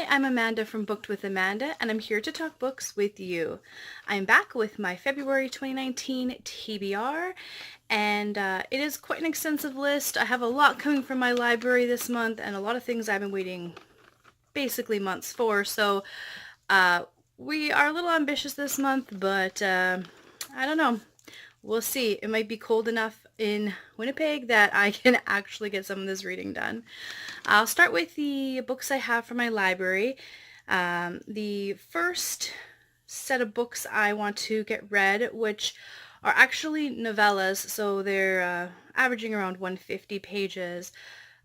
Hi, I'm Amanda from Booked with Amanda, and I'm here to talk books with you. I'm back with my February 2019 TBR, and it is quite an extensive list. I have a lot coming from my library this month, and a lot of things I've been waiting basically months for, so we are a little ambitious this month, but I don't know. We'll see. It might be cold enough in Winnipeg that I can actually get some of this reading done. I'll start with the books I have from my library. The first set of books I want to get read, which are actually novellas, so they're averaging around 150 pages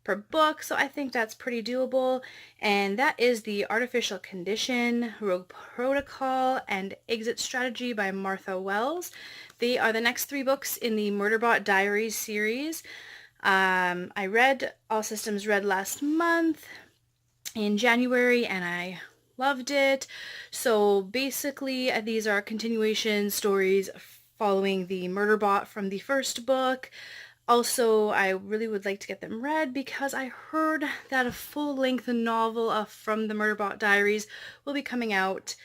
per book, so I think that's pretty doable, and that is The Artificial Condition, Rogue Protocol, and Exit Strategy by Martha Wells. They are the next three books in the Murderbot Diaries series. I read All Systems Red last month in January, and I loved it. So basically, these are continuation stories following the Murderbot from the first book. Also, I really would like to get them read because I heard that a full-length novel from the Murderbot Diaries will be coming out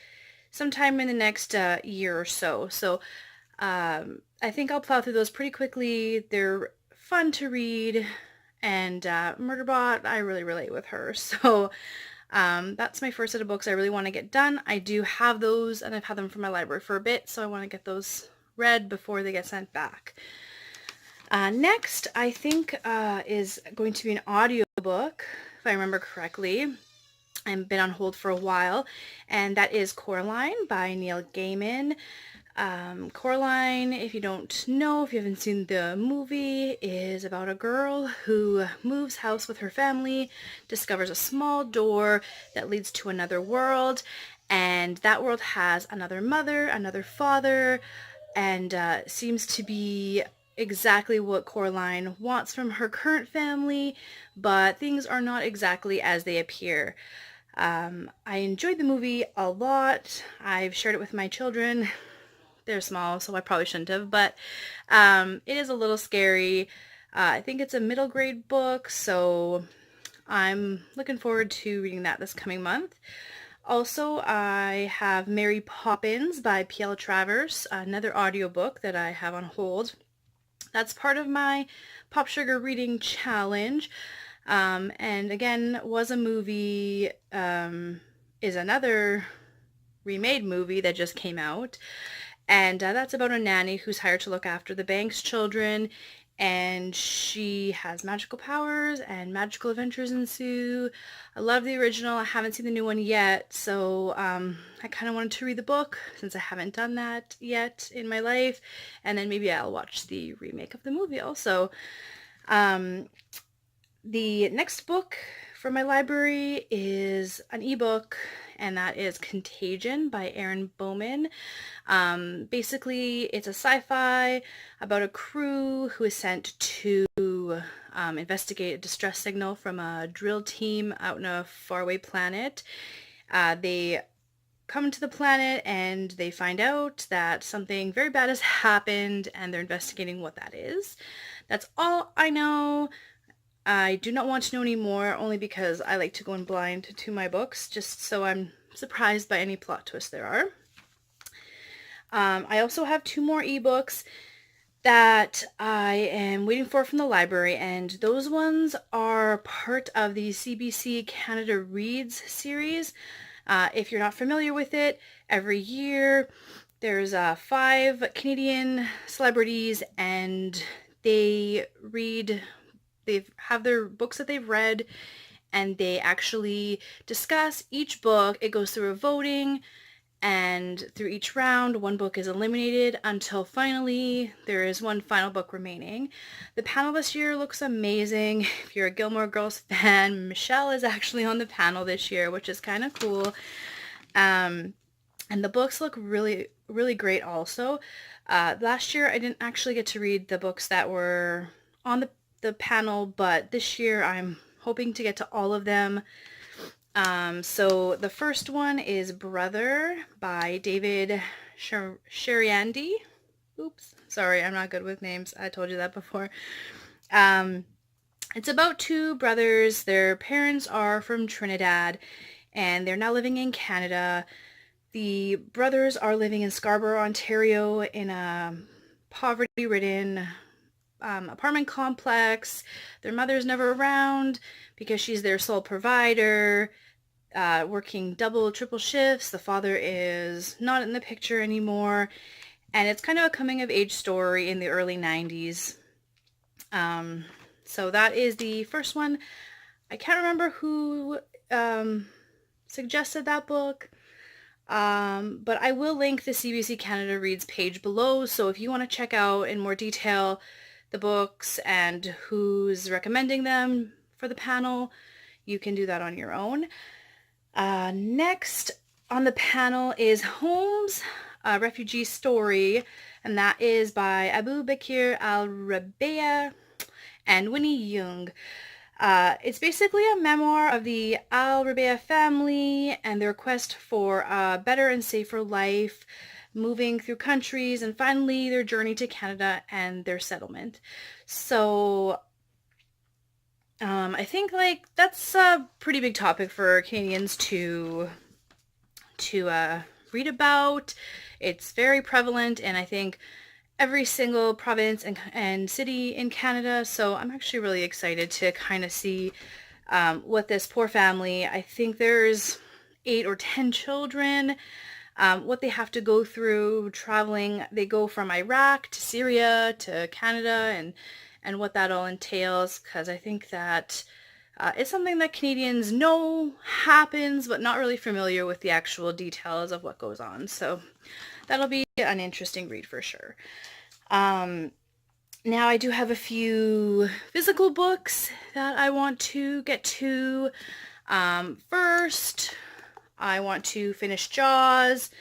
sometime in the next year or so. So I think I'll plow through those pretty quickly. They're fun to read, and Murderbot, I really relate with her. So that's my first set of books I really want to get done. I do have those, and I've had them from my library for a bit, so I want to get those read before they get sent back. Next, I think, is going to be an audiobook, if I remember correctly. I've been on hold for a while, and that is Coraline by Neil Gaiman. Coraline, if you don't know, if you haven't seen the movie, is about a girl who moves house with her family, discovers a small door that leads to another world, and that world has another mother, another father, and seems to be exactly what Coraline wants from her current family, but things are not exactly as they appear. I enjoyed the movie a lot. I've shared it with my children. They're small, so I probably shouldn't have, but it is a little scary. I think it's a middle grade book, so I'm looking forward to reading that this coming month. Also, I have Mary Poppins by P.L. Travers, another audiobook that I have on hold. That's part of my Pop Sugar Reading Challenge, and again, was a movie, is another remade movie that just came out, and that's about a nanny who's hired to look after the bank's children, and she has magical powers and magical adventures ensue. I love the original. I haven't seen the new one yet, so I kind of wanted to read the book since I haven't done that yet in my life, and then maybe I'll watch the remake of the movie also. The next book from my library is an ebook, and that is Contagion by Erin Bowman. Basically, it's a sci-fi about a crew who is sent to investigate a distress signal from a drill team out on a faraway planet. They come to the planet and they find out that something very bad has happened, and they're investigating what that is. That's all I know. I do not want to know any more, only because I like to go in blind to my books, just so I'm surprised by any plot twists there are. I also have two more ebooks that I am waiting for from the library, and those ones are part of the CBC Canada Reads series. If you're not familiar with it, every year there's 5 Canadian celebrities, and they have their books that they've read, and they actually discuss each book. It goes through a voting, and through each round, one book is eliminated until finally there is one final book remaining. The panel this year looks amazing. If you're a Gilmore Girls fan, Michelle is actually on the panel this year, which is kind of cool. And the books look really, really great also. Last year I didn't actually get to read the books that were on the panel, but this year I'm hoping to get to all of them. So the first one is Brother by David Sheriandi. Oops, sorry, I'm not good with names. I told you that before. It's about 2 brothers. Their parents are from Trinidad, and they're now living in Canada. The brothers are living in Scarborough, Ontario in a poverty-ridden apartment complex. Their mother's never around because she's their sole provider, working double, triple shifts. The father is not in the picture anymore. And it's kind of a coming-of-age story in the early 90s. So that is the first one. I can't remember who suggested that book. But I will link the CBC Canada Reads page below, so if you want to check out in more detail the books and who's recommending them for the panel, you can do that on your own. Next on the panel is Home's Refugee Story, and that is by Abu Bakr al-Rabia and Winnie Young. It's basically a memoir of the al-Rabia family and their quest for a better and safer life, moving through countries, and finally their journey to Canada and their settlement. So I think like that's a pretty big topic for Canadians to read about. It's very prevalent, and I think every single province and city in Canada. So I'm actually really excited to kind of see what this poor family, I think there's 8 or 10 children, what they have to go through traveling. They go from Iraq to Syria to Canada, and what that all entails, because I think that it's something that Canadians know happens, but not really familiar with the actual details of what goes on. So that'll be an interesting read for sure. Now I do have a few physical books that I want to get to. First, I want to finish Jaws,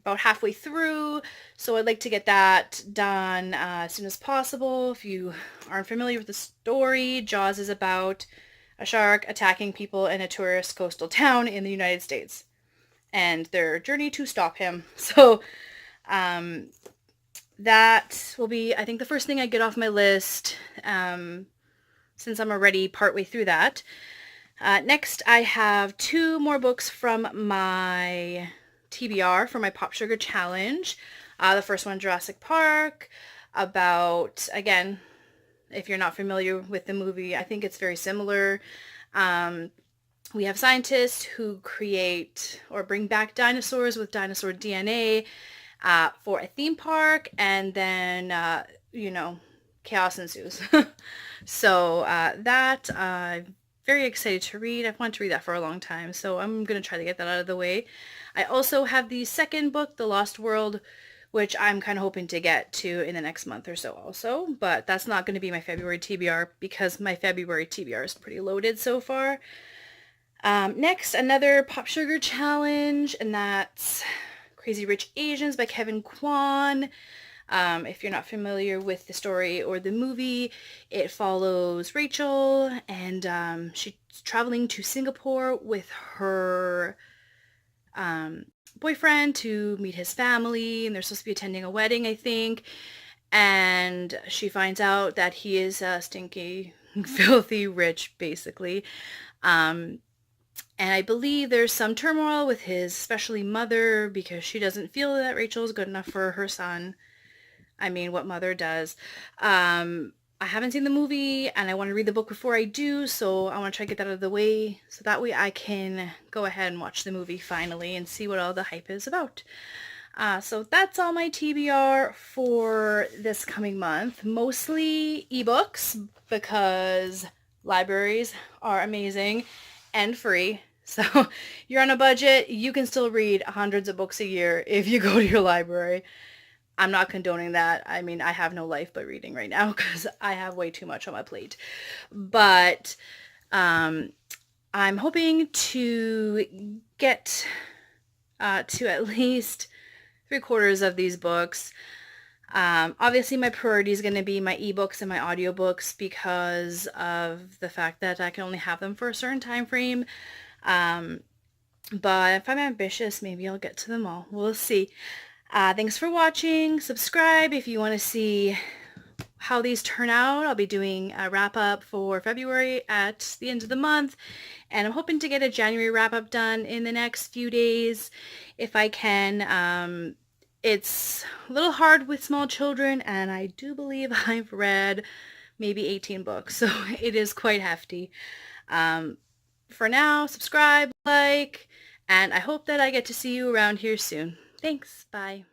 about halfway through, so I'd like to get that done as soon as possible. If you aren't familiar with the story, Jaws is about a shark attacking people in a tourist coastal town in the United States and their journey to stop him. So that will be, I think, the first thing I get off my list, since I'm already partway through that. Next, I have 2 more books from my TBR for my Pop Sugar Challenge. The first one, Jurassic Park, about, again, if you're not familiar with the movie, I think it's very similar. We have scientists who create or bring back dinosaurs with dinosaur DNA for a theme park, and then, chaos ensues. So that I'm very excited to read. I've wanted to read that for a long time, so I'm going to try to get that out of the way. I also have the second book, The Lost World, which I'm kind of hoping to get to in the next month or so also, but that's not going to be my February TBR because my February TBR is pretty loaded so far. Next, another Pop Sugar Challenge, and that's Crazy Rich Asians by Kevin Kwan. If you're not familiar with the story or the movie, it follows Rachel, and she's traveling to Singapore with her boyfriend to meet his family, and they're supposed to be attending a wedding, I think, and she finds out that he is stinky, filthy rich, basically. And I believe there's some turmoil with his, especially mother, because she doesn't feel that Rachel's good enough for her son. I mean, what mother does? I haven't seen the movie, and I want to read the book before I do, so I want to try to get that out of the way, so that way I can go ahead and watch the movie finally and see what all the hype is about. So that's all my TBR for this coming month. Mostly ebooks, because libraries are amazing and free. So you're on a budget, you can still read hundreds of books a year if you go to your library. I'm not condoning that. I mean, I have no life but reading right now because I have way too much on my plate. But I'm hoping to get to at least 3/4 of these books. Obviously, my priority is going to be my ebooks and my audiobooks because of the fact that I can only have them for a certain time frame. But if I'm ambitious, maybe I'll get to them all. We'll see. Thanks for watching. Subscribe if you want to see how these turn out. I'll be doing a wrap-up for February at the end of the month, and I'm hoping to get a January wrap-up done in the next few days if I can. It's a little hard with small children, and I do believe I've read maybe 18 books, so it is quite hefty. For now, subscribe, like, and I hope that I get to see you around here soon. Thanks, bye.